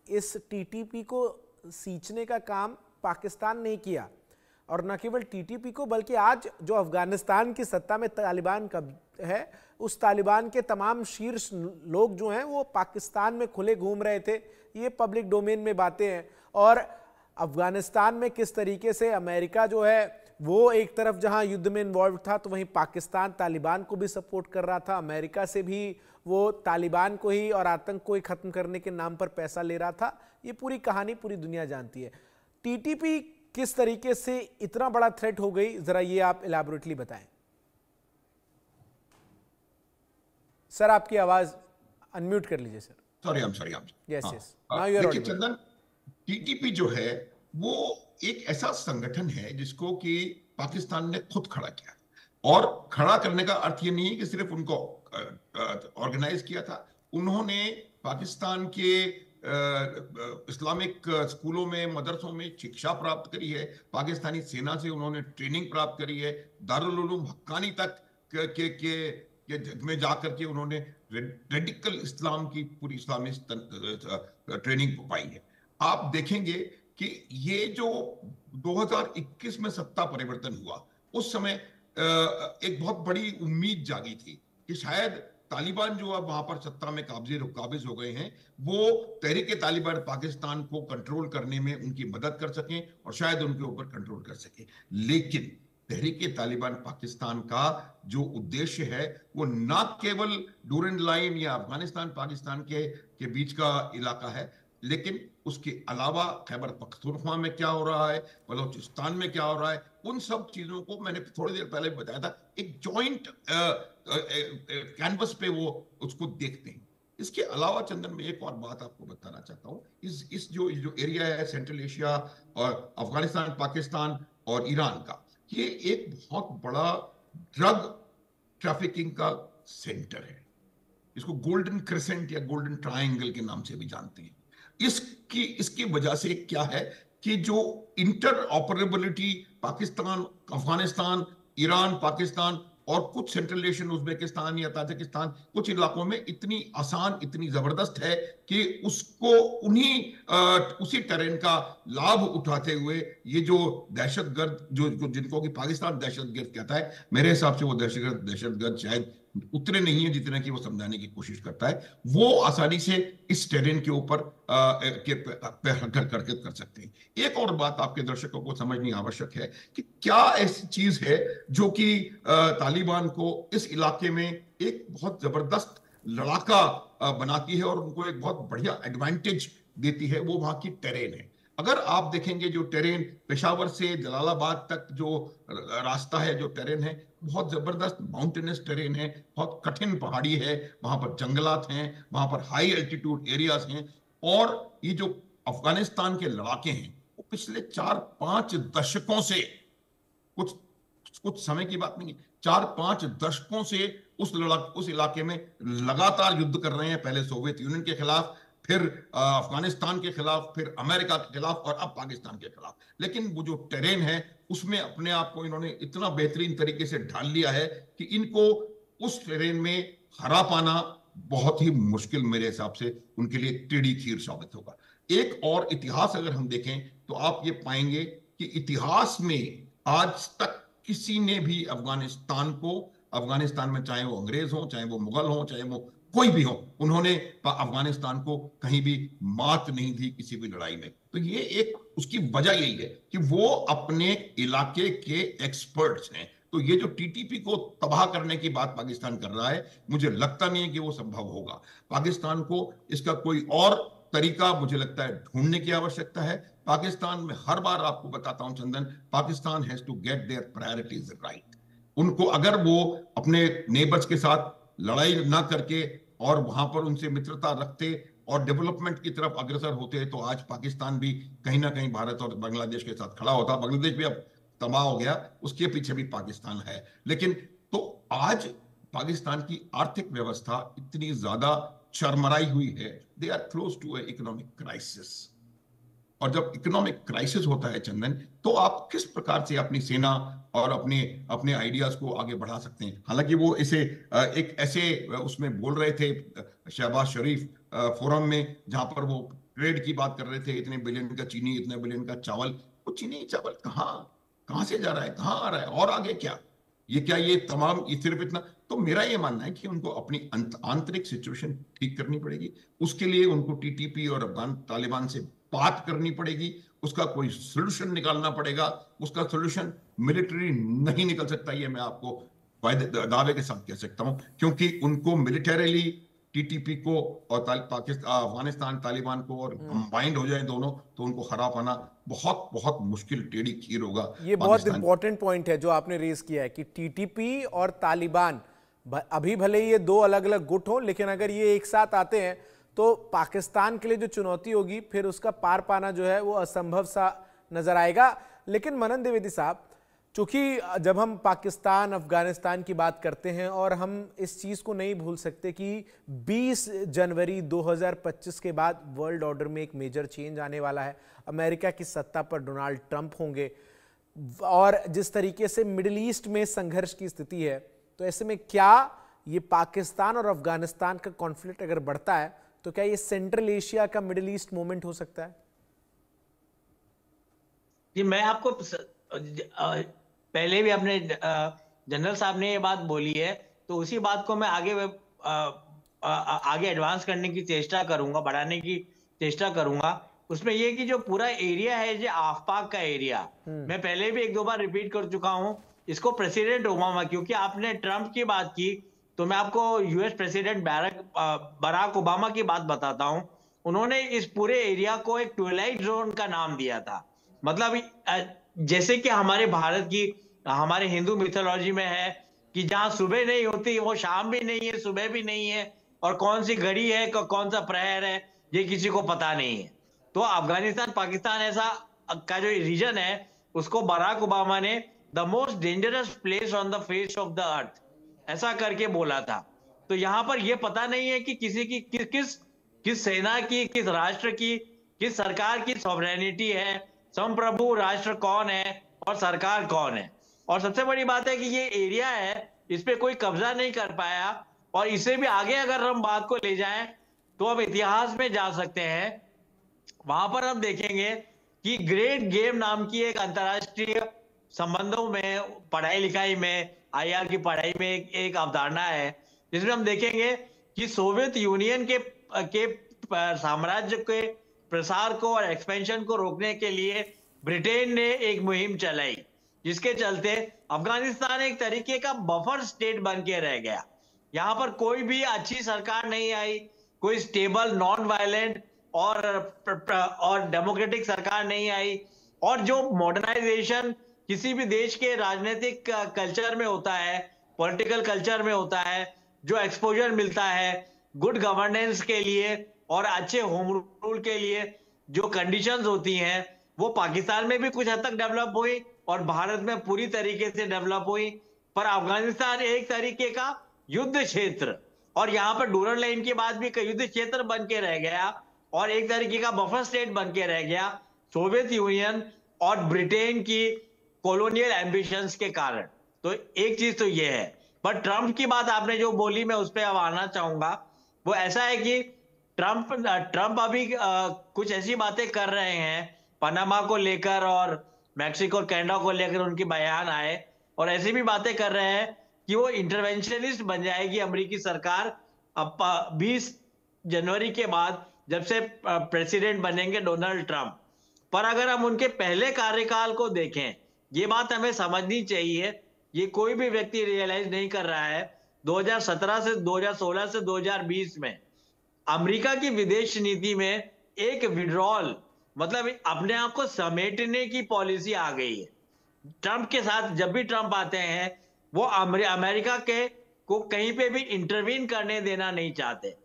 इस टीटीपी को सींचने का काम पाकिस्तान ने किया, और न केवल टीटीपी को बल्कि आज जो अफगानिस्तान की सत्ता में तालिबान कब है, उस तालिबान के तमाम शीर्ष लोग जो हैं वो पाकिस्तान में खुले घूम रहे थे। ये पब्लिक डोमेन में बातें हैं। और अफगानिस्तान में किस तरीके से अमेरिका जो है वो एक तरफ जहां युद्ध में इन्वॉल्व था, तो वहीं पाकिस्तान तालिबान को भी सपोर्ट कर रहा था, अमेरिका से भी वो तालिबान को ही और आतंक को ही खत्म करने के नाम पर पैसा ले रहा था। ये पूरी कहानी पूरी दुनिया जानती है। टीटीपी किस तरीके से इतना बड़ा थ्रेट हो गई, जरा ये आप इलैबोरेटली बताएं। सर आपकी आवाज अनम्यूट कर लीजिए sir. Sorry. Yes yes, now you are audible. Chandan, TTP जो है वो एक ऐसा संगठन है जिसको कि पाकिस्तान ने खुद खड़ा किया, और खड़ा करने का अर्थ ये नहीं है कि सिर्फ उनको ऑर्गेनाइज किया था। उन्होंने पाकिस्तान के इस्लामिक स्कूलों में, मदरसों में शिक्षा प्राप्त करी है, पाकिस्तानी सेना से उन्होंने ट्रेनिंग प्राप्त करी है, दारुल उलूम हक्कानी तक के में जाकर के उन्होंने रेडिकल इस्लाम की पूरी इस्लामी ट्रेनिंग पाई है। आप देखेंगे कि ये जो 2021 में सत्ता परिवर्तन हुआ, उस समय एक बहुत बड़ी उम्मीद जागी थी कि शायद तालिबान जो अब वहां पर सत्ता में काबिज हो गए हैं, वो तहरीक तालिबान पाकिस्तान को कंट्रोल करने में उनकी मदद कर सकें और शायद उनके ऊपर कंट्रोल कर सकें। लेकिन तहरीक तालिबान पाकिस्तान का जो उद्देश्य है वो ना केवल डूरंड लाइन या अफगानिस्तान पाकिस्तान के बीच का इलाका है, लेकिन उसके अलावा खैबर पख्तूनख्वा में क्या हो रहा है, बलोचिस्तान में क्या हो रहा है, उन सब चीजों को मैंने थोड़ी देर पहले बताया था। एक जॉइंट कैनवस पे वो उसको देखते हैं। इसके अलावा चंदन, में एक और बात आपको बताना चाहता हूँ। इस जो एरिया है सेंट्रल एशिया और अफगानिस्तान, पाकिस्तान और ईरान का, ये एक बहुत बड़ा ड्रग ट्रैफिकिंग का सेंटर है। इसको गोल्डन क्रेसेंट या गोल्डन ट्रायंगल के नाम से भी जानते हैं। इसकी वजह से क्या है कि जो inter operability Pakistan, Afghanistan, Iran, Pakistan और कुछ सेंट्रल एशियन, उज्बेकिस्तान या ताजिकिस्तान, कुछ इलाकों में इतनी आसान, इतनी जबरदस्त है कि उसको उसी टेरेन का लाभ उठाते हुए ये जो दहशतगर्द जिनको कि पाकिस्तान दहशतगर्द कहता है, मेरे हिसाब से वो दहशतगर्द शायद उतने नहीं है जितने की वो समझाने की कोशिश करता है, वो आसानी से इस टेरेन के ऊपर हरकत कर सकते हैं। एक और बात आपके दर्शकों को समझनी आवश्यक है कि क्या ऐसी चीज है जो कि तालिबान को इस इलाके में एक बहुत जबरदस्त लड़ाका बनाती है और उनको एक बहुत बढ़िया एडवांटेज देती है, वो वहां की टेरेन है। अगर आप देखेंगे जो टेरेन पेशावर से जलालाबाद तक जो रास्ता है, जो टेरेन है, बहुत जबरदस्त माउंटेनस टेरेन है, बहुत कठिन पहाड़ी है, वहां पर जंगलात हैं, वहां पर हाई एल्टीट्यूड एरियाज हैं। और ये जो अफगानिस्तान के लड़ाके हैं वो पिछले 4-5 दशकों से, कुछ समय की बात नहीं है, 4-5 दशकों से उस इलाके में लगातार युद्ध कर रहे हैं। पहले सोवियत यूनियन के खिलाफ, फिर अफगानिस्तान के खिलाफ, फिर अमेरिका के खिलाफ और अब पाकिस्तान के खिलाफ। लेकिन वो जो टेरेन है उसमें अपने आप को इन्होंने इतना बेहतरीन तरीके से ढाल लिया है कि इनको उस टेरेन में हरा पाना बहुत ही मुश्किल, मेरे हिसाब से उनके लिए टेढ़ी खीर साबित होगा। एक और इतिहास अगर हम देखें तो आप ये पाएंगे कि इतिहास में आज तक किसी ने भी अफगानिस्तान में, चाहे वो अंग्रेज हो, चाहे वो मुगल हो, चाहे वो कोई भी हो, उन्होंने अफगानिस्तान को कहीं भी मात नहीं दी किसी भी लड़ाई में। तो ये एक उसकी वजह यही है कि वो अपने इलाके के एक्सपर्ट्स हैं। तो ये जो टीटीपी को तबाह करने की बात पाकिस्तान कर रहा है, मुझे लगता नहीं है कि वो संभव होगा। पाकिस्तान को इसका कोई और तरीका मुझे लगता है ढूंढने की आवश्यकता है। पाकिस्तान में हर बार आपको बताता हूं Chandan, Pakistan has to get their priorities right. उनको अगर वो अपने नेबर्स के साथ लड़ाई ना करके और वहां पर उनसे मित्रता रखते और डेवलपमेंट की तरफ अग्रसर होते, तो आज पाकिस्तान भी कहीं ना कहीं भारत और बांग्लादेश के साथ खड़ा होता। बांग्लादेश भी अब तबाह हो गया, उसके पीछे भी पाकिस्तान है। लेकिन तो आज पाकिस्तान की आर्थिक व्यवस्था इतनी ज्यादा चरमराई हुई है, they are close to economic crisis. और जब इकोनॉमिक क्राइसिस होता है चंदन, तो आप किस प्रकार से अपनी सेना और अपने आइडियाज को आगे बढ़ा सकते हैं। हालांकि वो इसे एक ऐसे उसमें बोल रहे थे शहबाज शरीफ फोरम में, जहां पर वो ट्रेड की बात कर रहे थे, इतने बिलियन का चीनी, इतने बिलियन का चावल, वो चीनी चावल कहाँ से जा रहा है, कहाँ आ रहा है, और आगे क्या, ये क्या ये तमाम ये सिर्फ इतना। तो मेरा ये मानना है कि उनको अपनी आंतरिक सिचुएशन ठीक करनी पड़ेगी। उसके लिए उनको टीटीपी और अफगान तालिबान से बात करनी पड़ेगी, उसका कोई सोल्यूशन निकालना पड़ेगा। उसका सोल्यूशन मिलिट्री नहीं निकल सकता, ये मैं आपको दावे के साथ कह सकता हूं, क्योंकि उनको मिलिटरीली टीटीपी को और पाकिस्तान अफगानिस्तान तालिबान को और कंबाइंड हो जाए दोनों, तो उनको हरा पाना बहुत बहुत मुश्किल, टेढ़ी खीर होगा। ये बहुत इंपॉर्टेंट पॉइंट है जो आपने रेज किया है कि टीटीपी और तालिबान अभी भले ही ये दो अलग अलग गुट हो, लेकिन अगर ये एक साथ आते हैं तो पाकिस्तान के लिए जो चुनौती होगी फिर उसका पार पाना जो है वो असंभव सा नजर आएगा। लेकिन मनन द्विवेदी साहब, चूंकि जब हम पाकिस्तान अफगानिस्तान की बात करते हैं और हम इस चीज को नहीं भूल सकते कि 20 जनवरी 2025 के बाद वर्ल्ड ऑर्डर में एक मेजर चेंज आने वाला है, अमेरिका की सत्ता पर डोनाल्ड ट्रंप होंगे, और जिस तरीके से मिडिल ईस्ट में संघर्ष की स्थिति है, तो ऐसे में क्या ये पाकिस्तान और अफगानिस्तान का कॉन्फ्लिक्ट अगर बढ़ता है तो क्या ये सेंट्रल एशिया का मिडिल ईस्ट मूवमेंट हो सकता है? जी, मैं आपको पहले भी अपने जनरल साहब ने ये बात बोली है, तो उसी बात को मैं आगे एडवांस करने की चेष्टा करूंगा, बढ़ाने की चेष्टा करूंगा। उसमें ये कि जो पूरा एरिया है, जो आफपाक का एरिया, मैं पहले भी एक दो बार रिपीट कर चुका हूं, इसको प्रेसिडेंट ओबामा, क्योंकि आपने ट्रंप की बात की तो मैं आपको यूएस प्रेसिडेंट बराक ओबामा की बात बताता हूं। उन्होंने इस पूरे एरिया को एक ट्विलाइट जोन का नाम दिया था। मतलब जैसे कि हमारे भारत की, हमारे हिंदू मिथोलॉजी में है कि जहां सुबह नहीं होती वो शाम भी नहीं है, सुबह भी नहीं है, और कौन सी घड़ी है, कौन सा प्रहर है, ये किसी को पता नहीं है। तो अफगानिस्तान पाकिस्तान ऐसा का जो रीजन है, उसको बराक ओबामा ने the most dangerous place on the face of the earth ऐसा करके बोला था। तो यहां पर यह पता नहीं है कि किसी की किस सेना की, किस राष्ट्र की, किस सरकार की सॉवरेनिटी है, संप्रभु राष्ट्र कौन है और सरकार कौन है। और सबसे बड़ी बात है कि ये एरिया है, इस पे कोई कब्जा नहीं कर पाया। और इससे भी आगे अगर हम बात को ले जाएं तो हम इतिहास में जा सकते हैं। वहां पर हम देखेंगे कि ग्रेट गेम नाम की एक अंतरराष्ट्रीय संबंधों में, पढ़ाई लिखाई में, आईआर की पढ़ाई में एक अवधारणा है, जिसमें हम देखेंगे कि सोवियत यूनियन के साम्राज्य के प्रसार को और एक्सपेंशन को रोकने के लिए ब्रिटेन ने एक मुहिम चलाई, जिसके चलते अफगानिस्तान एक तरीके का बफर स्टेट बन के रह गया। यहां पर कोई भी अच्छी सरकार नहीं आई, कोई स्टेबल, नॉन वायलेंट और डेमोक्रेटिक सरकार नहीं आई। और जो मॉडर्नाइजेशन किसी भी देश के राजनीतिक कल्चर में होता है, पॉलिटिकल कल्चर में होता है, जो एक्सपोजर मिलता है गुड गवर्नेंस के लिए और अच्छे होम रूल के लिए, जो कंडीशंस होती हैं, वो पाकिस्तान में भी कुछ हद तक डेवलप हुई और भारत में पूरी तरीके से डेवलप हुई। पर अफगानिस्तान एक तरीके का युद्ध क्षेत्र, और यहाँ पर डूरन लाइन की बात भी युद्ध क्षेत्र बन के रह गया और एक तरीके का बफर स्टेट बन के रह गया सोवियत यूनियन और ब्रिटेन की कॉलोनियल एम्बिशंस के कारण। तो एक चीज तो ये है। पर ट्रंप की बात आपने जो बोली, मैं उस पर अब आना चाहूंगा। वो ऐसा है कि ट्रंप अभी कुछ ऐसी बातें कर रहे हैं पनामा को लेकर और मैक्सिको और कनाडा को लेकर, उनकी बयान आए और ऐसी भी बातें कर रहे हैं कि वो इंटरवेंशनिस्ट बन जाएगी अमेरिकी सरकार अब 20 जनवरी के बाद, जब से प्रेसिडेंट बनेंगे डोनाल्ड ट्रंप। पर अगर हम उनके पहले कार्यकाल को देखें, ये बात हमें समझनी चाहिए, ये कोई भी व्यक्ति रियलाइज नहीं कर रहा है। 2017 से 2016 से 2020 में अमेरिका की विदेश नीति में एक विड्रॉल, मतलब अपने आप को समेटने की पॉलिसी आ गई है। ट्रंप के साथ जब भी ट्रंप आते हैं, वो अमेरिका के को कहीं पे भी इंटरवीन करने देना नहीं चाहते।